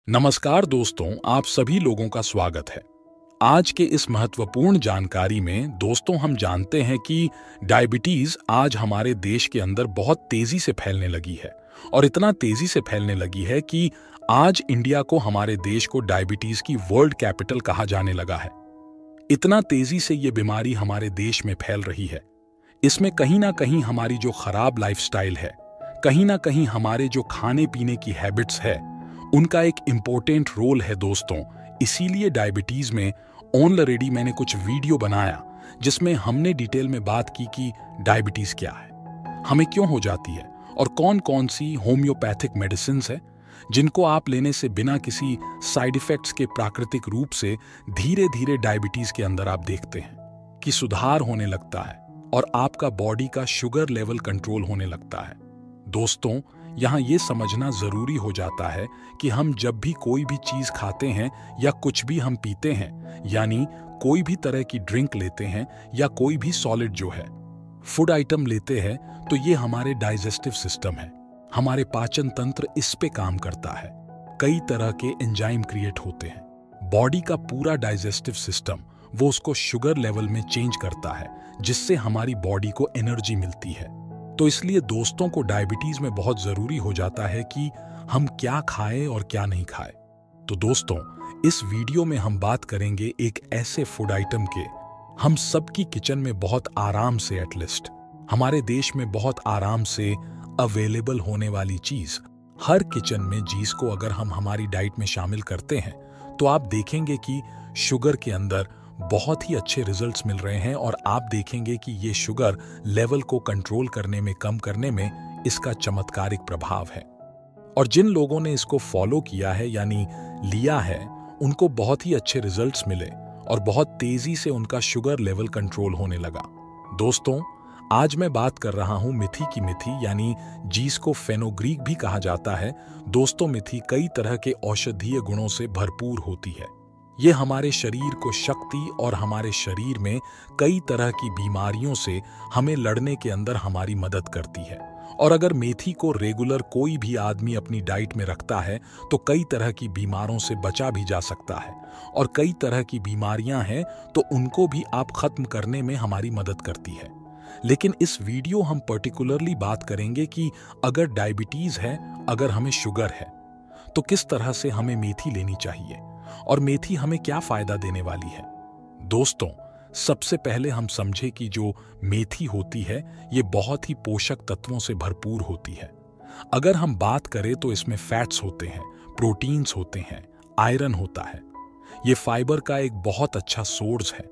नमस्कार दोस्तों, आप सभी लोगों का स्वागत है। आज के इस महत्वपूर्ण जानकारी में दोस्तों हम जानते हैं कि डायबिटीज आज हमारे देश के अंदर बहुत तेजी से फैलने लगी है और इतना तेजी से फैलने लगी है कि आज इंडिया को, हमारे देश को डायबिटीज की वर्ल्ड कैपिटल कहा जाने लगा है। इतना तेजी से ये बीमारी हमारे देश में फैल रही है। इसमें कहीं ना कहीं हमारी जो खराब लाइफस्टाइल है, कहीं ना कहीं हमारे जो खाने पीने की हैबिट्स है, उनका एक इम्पोर्टेंट रोल है दोस्तों। इसीलिए डायबिटीज में ऑलरेडी मैंने कुछ वीडियो बनाया जिसमें हमने डिटेल में बात की कि डायबिटीज क्या है, हमें क्यों हो जाती है और कौन कौन सी होम्योपैथिक मेडिसिन है जिनको आप लेने से बिना किसी साइड इफेक्ट्स के प्राकृतिक रूप से धीरे धीरे डायबिटीज के अंदर आप देखते हैं कि सुधार होने लगता है और आपका बॉडी का शुगर लेवल कंट्रोल होने लगता है। दोस्तों, यहाँ ये समझना जरूरी हो जाता है कि हम जब भी कोई भी चीज खाते हैं या कुछ भी हम पीते हैं, यानी कोई भी तरह की ड्रिंक लेते हैं या कोई भी सॉलिड जो है फूड आइटम लेते हैं, तो ये हमारे डाइजेस्टिव सिस्टम है, हमारे पाचन तंत्र इस पे काम करता है। कई तरह के एंजाइम क्रिएट होते हैं। बॉडी का पूरा डाइजेस्टिव सिस्टम वो उसको शुगर लेवल में चेंज करता है, जिससे हमारी बॉडी को एनर्जी मिलती है। तो इसलिए दोस्तों को डायबिटीज में बहुत जरूरी हो जाता है कि हम क्या खाएं और क्या नहीं खाएं। तो दोस्तों, इस वीडियो में हम बात करेंगे एक ऐसे फूड आइटम के, हम सबकी किचन में बहुत आराम से, एटलीस्ट हमारे देश में बहुत आराम से अवेलेबल होने वाली चीज, हर किचन में जिसको अगर हम हमारी डाइट में शामिल करते हैं तो आप देखेंगे कि शुगर के अंदर बहुत ही अच्छे रिजल्ट्स मिल रहे हैं और आप देखेंगे कि ये शुगर लेवल को कंट्रोल करने में, कम करने में इसका चमत्कारिक प्रभाव है। और जिन लोगों ने इसको फॉलो किया है, यानी लिया है, उनको बहुत ही अच्छे रिजल्ट्स मिले और बहुत तेजी से उनका शुगर लेवल कंट्रोल होने लगा। दोस्तों, आज मैं बात कर रहा हूं मेथी की, मेथी यानी जिसको फेनोग्रीक भी कहा जाता है। दोस्तों, मेथी कई तरह के औषधीय गुणों से भरपूर होती है। ये हमारे शरीर को शक्ति और हमारे शरीर में कई तरह की बीमारियों से हमें लड़ने के अंदर हमारी मदद करती है। और अगर मेथी को रेगुलर कोई भी आदमी अपनी डाइट में रखता है तो कई तरह की बीमारों से बचा भी जा सकता है, और कई तरह की बीमारियां हैं तो उनको भी आप खत्म करने में हमारी मदद करती है। लेकिन इस वीडियो हम पर्टिकुलरली बात करेंगे कि अगर डायबिटीज है, अगर हमें शुगर है, तो किस तरह से हमें मेथी लेनी चाहिए और मेथी हमें क्या फायदा देने वाली है। दोस्तों, सबसे पहले हम समझे कि जो मेथी होती है ये बहुत ही पोषक तत्वों से भरपूर होती है। अगर हम बात करें तो इसमें फैट्स होते हैं, प्रोटीन्स होते हैं, आयरन होता है। ये फाइबर का एक बहुत अच्छा सोर्स है।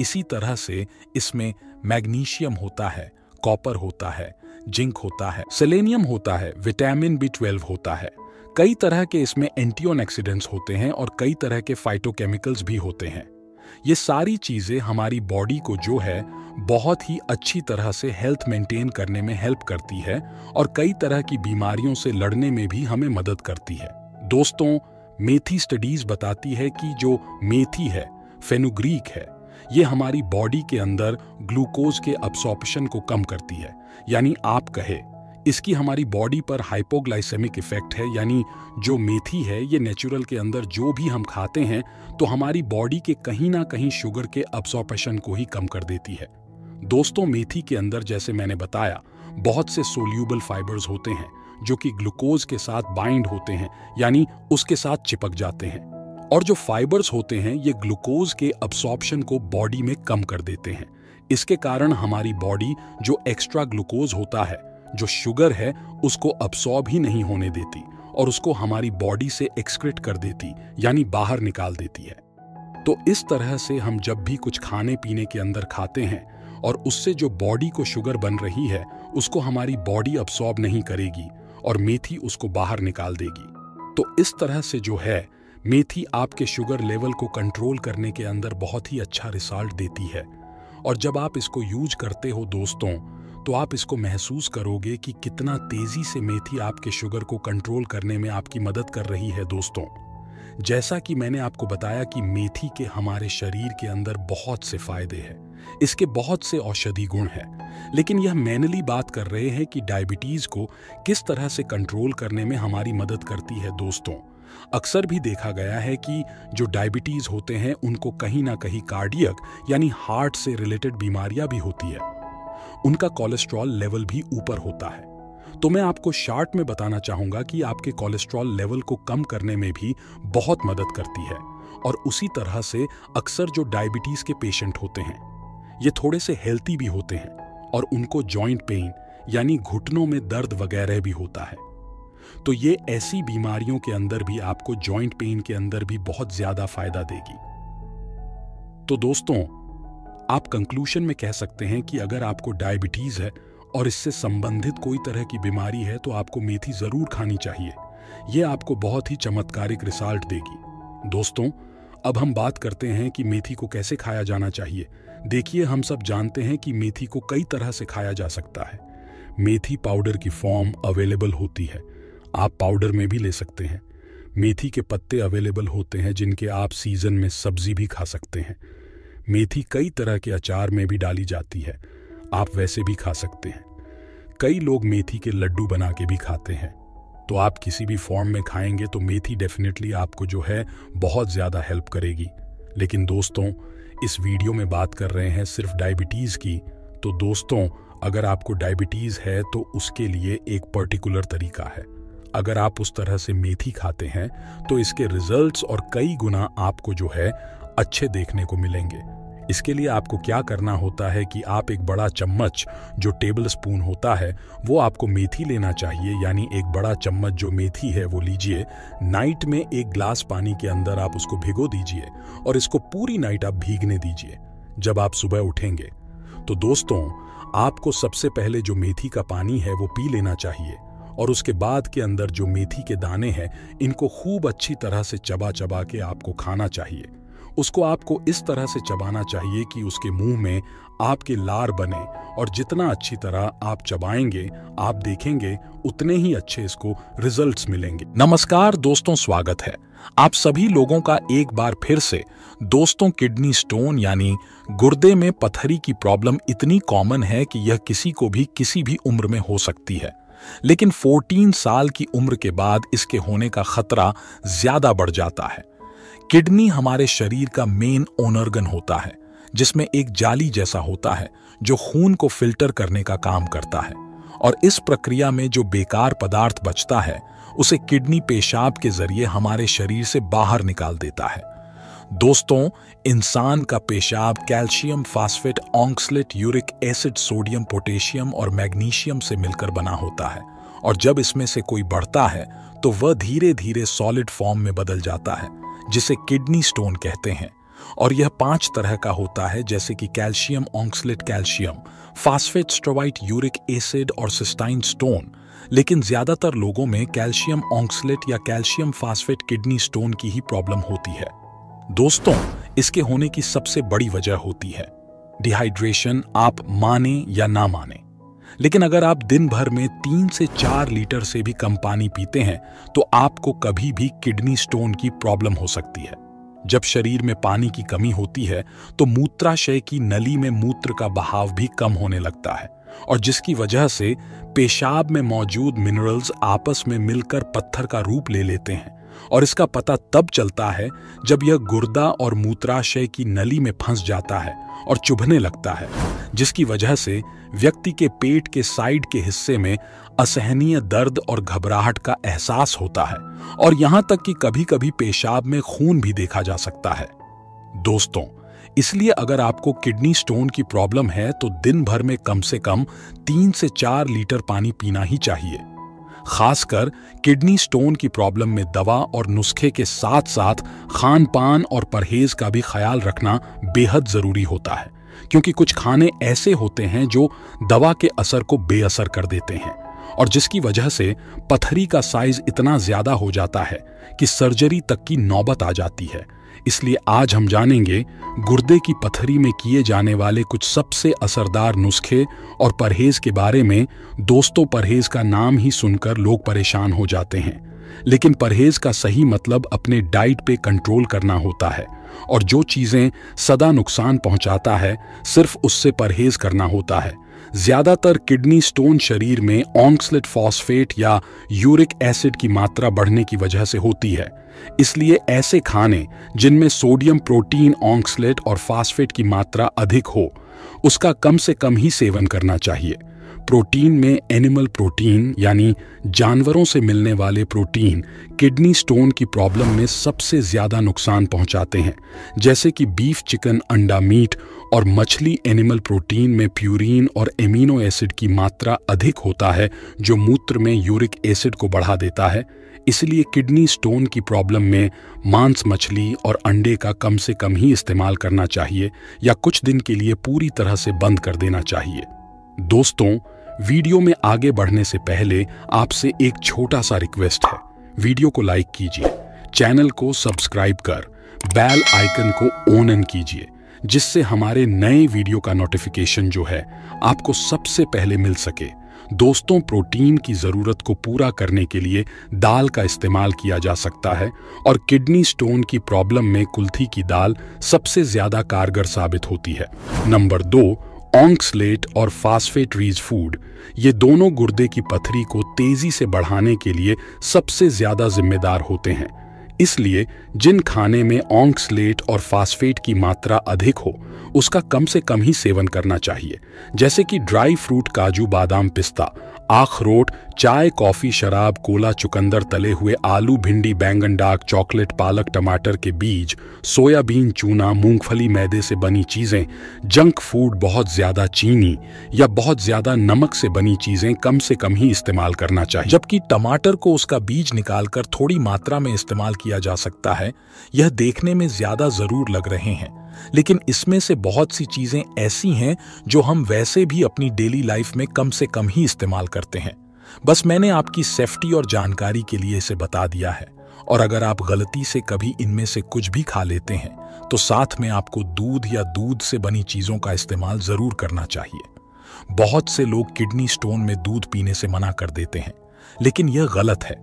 इसी तरह से इसमें मैग्नीशियम होता है, कॉपर होता है, जिंक होता है, सेलेनियम होता है, विटामिन B12 होता है। कई तरह के इसमें एंटीऑक्सीडेंट्स होते हैं और कई तरह के फाइटोकेमिकल्स भी होते हैं। ये सारी चीजें हमारी बॉडी को जो है बहुत ही अच्छी तरह से हेल्थ मेंटेन करने में हेल्प करती है और कई तरह की बीमारियों से लड़ने में भी हमें मदद करती है। दोस्तों, मेथी स्टडीज बताती है कि जो मेथी है, फेनुग्रीक है, ये हमारी बॉडी के अंदर ग्लूकोज के अब्सॉर्प्शन को कम करती है। यानी आप कहे इसकी हमारी बॉडी पर हाइपोग्लाइसेमिक इफेक्ट है, यानी जो मेथी है ये नेचुरल के अंदर जो भी हम खाते हैं तो हमारी बॉडी के कहीं ना कहीं शुगर के अब्सॉर्प्शन को ही कम कर देती है। दोस्तों, मेथी के अंदर, जैसे मैंने बताया, बहुत से सोल्यूबल फाइबर्स होते हैं जो कि ग्लूकोज के साथ बाइंड होते हैं, यानी उसके साथ चिपक जाते हैं। और जो फाइबर्स होते हैं ये ग्लूकोज के अब्सॉर्प्शन को बॉडी में कम कर देते हैं। इसके कारण हमारी बॉडी जो एक्स्ट्रा ग्लूकोज होता है, जो शुगर है, उसको अब्सॉर्ब ही नहीं होने देती और उसको हमारी बॉडी से एक्सक्रीट कर देती, यानी बाहर निकाल देती है। तो इस तरह से हम जब भी कुछ खाने पीने के अंदर खाते हैं और उससे जो बॉडी को शुगर बन रही है उसको हमारी बॉडी अब्सॉर्ब नहीं करेगी और मेथी उसको बाहर निकाल देगी। तो इस तरह से जो है मेथी आपके शुगर लेवल को कंट्रोल करने के अंदर बहुत ही अच्छा रिजल्ट देती है। और जब आप इसको यूज करते हो दोस्तों, तो आप इसको महसूस करोगे कि कितना तेजी से मेथी आपके शुगर को कंट्रोल करने में आपकी मदद कर रही है। दोस्तों, जैसा कि मैंने आपको बताया कि मेथी के हमारे शरीर के अंदर बहुत से फायदे हैं, इसके बहुत से औषधि गुण हैं, लेकिन यह मेनली बात कर रहे हैं कि डायबिटीज को किस तरह से कंट्रोल करने में हमारी मदद करती है। दोस्तों, अक्सर भी देखा गया है कि जो डायबिटीज होते हैं उनको कहीं ना कहीं कार्डियक यानी हार्ट से रिलेटेड बीमारियां भी होती है। उनका कोलेस्ट्रॉल लेवल भी ऊपर होता है। तो मैं आपको शॉर्ट में बताना चाहूंगा कि आपके कोलेस्ट्रॉल लेवल को कम करने में भी बहुत मदद करती है। और उसी तरह से अक्सर जो डायबिटीज के पेशेंट होते हैं ये थोड़े से हेल्थी भी होते हैं और उनको जॉइंट पेन यानी घुटनों में दर्द वगैरह भी होता है। तो ये ऐसी बीमारियों के अंदर भी आपको जॉइंट पेन के अंदर भी बहुत ज्यादा फायदा देगी। तो दोस्तों, आप कंक्लूजन में कह सकते हैं कि अगर आपको डायबिटीज है और इससे संबंधित कोई तरह की बीमारी है तो आपको मेथी जरूर खानी चाहिए। यह आपको बहुत ही चमत्कारिक रिजल्ट देगी। दोस्तों, अब हम बात करते हैं कि मेथी को कैसे खाया जाना चाहिए। देखिए, हम सब जानते हैं कि मेथी को कई तरह से खाया जा सकता है। मेथी पाउडर की फॉर्म अवेलेबल होती है, आप पाउडर में भी ले सकते हैं। मेथी के पत्ते अवेलेबल होते हैं जिनके आप सीजन में सब्जी भी खा सकते हैं। मेथी कई तरह के अचार में भी डाली जाती है, आप वैसे भी खा सकते हैं। कई लोग मेथी के लड्डू बना के भी खाते हैं। तो आप किसी भी फॉर्म में खाएंगे तो मेथी डेफिनेटली आपको जो है बहुत ज़्यादा हेल्प करेगी। लेकिन दोस्तों, इस वीडियो में बात कर रहे हैं सिर्फ डायबिटीज़ की। तो दोस्तों, अगर आपको डायबिटीज़ है तो उसके लिए एक पर्टिकुलर तरीका है। अगर आप उस तरह से मेथी खाते हैं तो इसके रिजल्ट्स और कई गुना आपको जो है अच्छे देखने को मिलेंगे। इसके लिए आपको क्या करना होता है कि आप एक बड़ा चम्मच जो टेबल स्पून होता है वो आपको मेथी लेना चाहिए, यानी एक बड़ा चम्मच जो मेथी है वो लीजिए। नाइट में एक ग्लास पानी के अंदर आप उसको भिगो दीजिए और इसको पूरी नाइट आप भीगने दीजिए। जब आप सुबह उठेंगे तो दोस्तों, आपको सबसे पहले जो मेथी का पानी है वो पी लेना चाहिए और उसके बाद के अंदर जो मेथी के दाने हैं इनको खूब अच्छी तरह से चबा चबा के आपको खाना चाहिए। उसको आपको इस तरह से चबाना चाहिए कि उसके मुंह में आपके लार बने और जितना अच्छी तरह आप चबाएंगे आप देखेंगे उतने ही अच्छे इसको रिजल्ट्स मिलेंगे। नमस्कार दोस्तों, स्वागत है आप सभी लोगों का एक बार फिर से। दोस्तों, किडनी स्टोन यानी गुर्दे में पथरी की प्रॉब्लम इतनी कॉमन है कि यह किसी को भी किसी भी उम्र में हो सकती है, लेकिन 14 साल की उम्र के बाद इसके होने का खतरा ज्यादा बढ़ जाता है। किडनी हमारे शरीर का मेन ऑर्गन होता है जिसमें एक जाली जैसा होता है जो खून को फिल्टर करने का काम करता है और इस प्रक्रिया में जो बेकार पदार्थ बचता है उसे किडनी पेशाब के जरिए हमारे शरीर से बाहर निकाल देता है। दोस्तों, इंसान का पेशाब calcium, phosphate, oxalate, uric acid, sodium, potassium और मैग्नीशियम से मिलकर बना होता है और जब इसमें से कोई बढ़ता है तो वह धीरे धीरे सॉलिड फॉर्म में बदल जाता है जिसे किडनी स्टोन कहते हैं। और यह 5 तरह का होता है, जैसे कि calcium oxalate calcium, phosphate struvite, uric acid और सिस्टाइन स्टोन। लेकिन ज्यादातर लोगों में कैल्शियम ऑक्सलेट या कैल्शियम फास्फेट किडनी स्टोन की ही प्रॉब्लम होती है। दोस्तों, इसके होने की सबसे बड़ी वजह होती है डिहाइड्रेशन, आप माने या ना माने। लेकिन अगर आप दिन भर में 3 से 4 लीटर से भी कम पानी पीते हैं तो आपको कभी भी किडनी स्टोन की प्रॉब्लम हो सकती है। जब शरीर में पानी की कमी होती है तो मूत्राशय की नली में मूत्र का बहाव भी कम होने लगता है और जिसकी वजह से पेशाब में मौजूद मिनरल्स आपस में मिलकर पत्थर का रूप ले लेते हैं और इसका पता तब चलता है जब यह गुर्दा और मूत्राशय की नली में फंस जाता है और चुभने लगता है, जिसकी वजह से व्यक्ति के पेट के साइड के हिस्से में असहनीय दर्द और घबराहट का एहसास होता है और यहां तक कि कभी-कभी पेशाब में खून भी देखा जा सकता है। दोस्तों, इसलिए अगर आपको किडनी स्टोन की प्रॉब्लम है तो दिन भर में कम से कम 3 से 4 लीटर पानी पीना ही चाहिए। खासकर किडनी स्टोन की प्रॉब्लम में दवा और नुस्खे के साथ साथ खान पान और परहेज का भी ख्याल रखना बेहद जरूरी होता है, क्योंकि कुछ खाने ऐसे होते हैं जो दवा के असर को बेअसर कर देते हैं और जिसकी वजह से पथरी का साइज इतना ज्यादा हो जाता है कि सर्जरी तक की नौबत आ जाती है। इसलिए आज हम जानेंगे गुर्दे की पथरी में किए जाने वाले कुछ सबसे असरदार नुस्खे और परहेज के बारे में। दोस्तों, परहेज का नाम ही सुनकर लोग परेशान हो जाते हैं, लेकिन परहेज का सही मतलब अपने डाइट पे कंट्रोल करना होता है और जो चीजें सदा नुकसान पहुंचाता है सिर्फ उससे परहेज करना होता है। ज्यादातर किडनी स्टोन शरीर में ऑक्सलेट फॉस्फेट या यूरिक एसिड की मात्रा बढ़ने की वजह से होती है। इसलिए ऐसे खाने जिनमें सोडियम, प्रोटीन, ऑक्सलेट और फॉस्फेट की मात्रा अधिक हो, उसका कम से कम ही सेवन करना चाहिए। प्रोटीन में एनिमल प्रोटीन यानी जानवरों से मिलने वाले प्रोटीन किडनी स्टोन की प्रॉब्लम में सबसे ज्यादा नुकसान पहुंचाते हैं, जैसे कि बीफ, चिकन, अंडा, मीट और मछली। एनिमल प्रोटीन में प्यूरिन और एमिनो एसिड की मात्रा अधिक होता है, जो मूत्र में यूरिक एसिड को बढ़ा देता है। इसलिए किडनी स्टोन की प्रॉब्लम में मांस, मछली और अंडे का कम से कम ही इस्तेमाल करना चाहिए या कुछ दिन के लिए पूरी तरह से बंद कर देना चाहिए। दोस्तों, वीडियो में आगे बढ़ने से पहले आपसे एक छोटा सा रिक्वेस्ट है। वीडियो को लाइक कीजिए, चैनल को सब्सक्राइब कर बेल आइकन को ऑन कीजिए, जिससे हमारे नए वीडियो का नोटिफिकेशन जो है आपको सबसे पहले मिल सके। दोस्तों, प्रोटीन की जरूरत को पूरा करने के लिए दाल का इस्तेमाल किया जा सकता है और किडनी स्टोन की प्रॉब्लम में कुल्थी की दाल सबसे ज्यादा कारगर साबित होती है। नंबर 2, ऑक्सलेट और फॉस्फेट रिच फूड। ये दोनों गुर्दे की पथरी को तेजी से बढ़ाने के लिए सबसे ज्यादा जिम्मेदार होते हैं। इसलिए जिन खाने में ऑक्सलेट और फॉस्फेट की मात्रा अधिक हो, उसका कम से कम ही सेवन करना चाहिए, जैसे कि ड्राई फ्रूट, काजू, बादाम, पिस्ता, अखरोट, चाय, कॉफी, शराब, कोला, चुकंदर, तले हुए आलू, भिंडी, बैंगन, डाक, चॉकलेट, पालक, टमाटर के बीज, सोयाबीन, चूना, मूंगफली, मैदे से बनी चीजें, जंक फूड, बहुत ज्यादा चीनी या बहुत ज्यादा नमक से बनी चीजें कम से कम ही इस्तेमाल करना चाहिए। जबकि टमाटर को उसका बीज निकालकर थोड़ी मात्रा में इस्तेमाल किया जा सकता है। यह देखने में ज्यादा जरूर लग रहे हैं, लेकिन इसमें से बहुत सी चीजें ऐसी हैं जो हम वैसे भी अपनी डेली लाइफ में कम से कम ही इस्तेमाल करते हैं। बस मैंने आपकी सेफ्टी और जानकारी के लिए इसे बता दिया है। और अगर आप गलती से कभी इनमें से कुछ भी खा लेते हैं, तो साथ में आपको दूध या दूध से बनी चीजों का इस्तेमाल जरूर करना चाहिए। बहुत से लोग किडनी स्टोन में दूध पीने से मना कर देते हैं, लेकिन यह गलत है,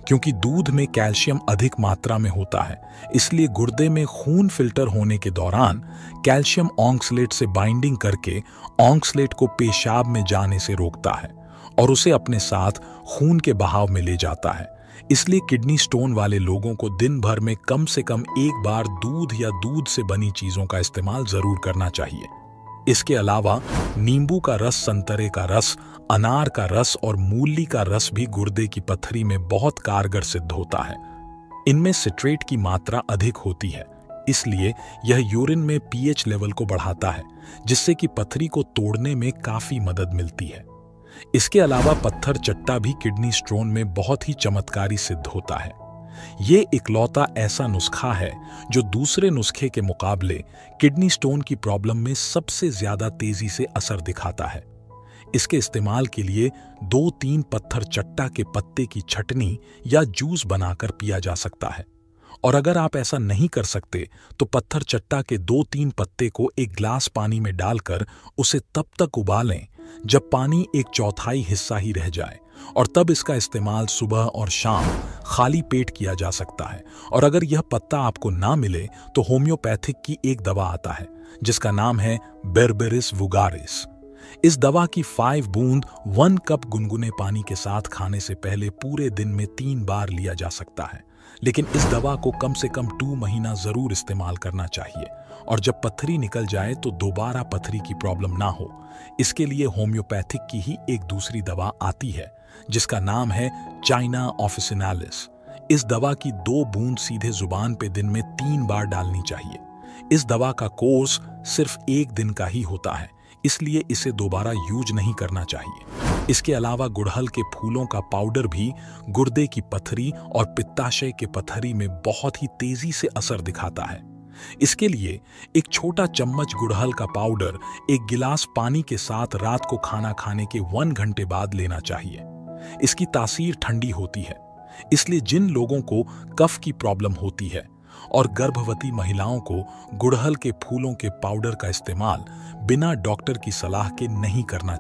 क्योंकि दूध में कैल्शियम अधिक मात्रा में होता है। इसलिए गुर्दे में खून फिल्टर होने के दौरान कैल्शियम ऑक्सलेट से बाइंडिंग करके ऑक्सलेट को पेशाब में जाने से रोकता है और उसे अपने साथ खून के बहाव में ले जाता है। इसलिए किडनी स्टोन वाले लोगों को दिन भर में कम से कम एक बार दूध या दूध से बनी चीजों का इस्तेमाल जरूर करना चाहिए। इसके अलावा नींबू का रस, संतरे का रस, अनार का रस और मूली का रस भी गुर्दे की पथरी में बहुत कारगर सिद्ध होता है। इनमें सिट्रेट की मात्रा अधिक होती है, इसलिए यह यूरिन में पीएच लेवल को बढ़ाता है, जिससे कि पथरी को तोड़ने में काफी मदद मिलती है। इसके अलावा पत्थर चट्टा भी किडनी स्टोन में बहुत ही चमत्कारी सिद्ध होता है। ये इकलौता ऐसा नुस्खा है जो दूसरे नुस्खे के मुकाबले किडनी स्टोन की प्रॉब्लम में सबसे ज्यादा तेजी से असर दिखाता है। इसके इस्तेमाल के लिए 2-3 पत्थर चट्टा के पत्ते की चटनी या जूस बनाकर पिया जा सकता है। और अगर आप ऐसा नहीं कर सकते, तो पत्थर चट्टा के 2-3 पत्ते को एक ग्लास पानी में डालकर उसे तब तक उबालें जब पानी 1/4 हिस्सा ही रह जाए, और तब इसका इस्तेमाल सुबह और शाम खाली पेट किया जा सकता है। और अगर यह पत्ता आपको ना मिले, तो होम्योपैथिक की एक दवा आता है जिसका नाम है बेरबेरिस वुगारिस। इस दवा की 5 बूंद 1 कप गुनगुने पानी के साथ खाने से पहले पूरे दिन में 3 बार लिया जा सकता है। लेकिन इस दवा को कम से कम 2 महीना जरूर इस्तेमाल करना चाहिए, और जब पथरी निकल जाए तो दोबारा पथरी की प्रॉब्लम ना हो। इसके लिए होम्योपैथिक की ही एक दूसरी दवा आती है जिसका नाम है चाइना ऑफिसिनालिस। इस दवा की 2 बूंद सीधे जुबान पे दिन में 3 बार डालनी चाहिए। इस दवा का कोर्स सिर्फ 1 दिन का ही होता है, इसलिए इसे दोबारा यूज नहीं करना चाहिए। इसके अलावा गुड़हल के फूलों का पाउडर भी गुर्दे की पथरी और पित्ताशय के पथरी में बहुत ही तेजी से असर दिखाता है। इसके लिए एक छोटा चम्मच गुड़हल का पाउडर 1 गिलास पानी के साथ रात को खाना खाने के 1 घंटे बाद लेना चाहिए। इसकी तासीर ठंडी होती है, इसलिए जिन लोगों को कफ की प्रॉब्लम होती है और गर्भवती महिलाओं को गुड़हल के फूलों के पाउडर का इस्तेमाल बिना डॉक्टर की सलाह के नहीं करना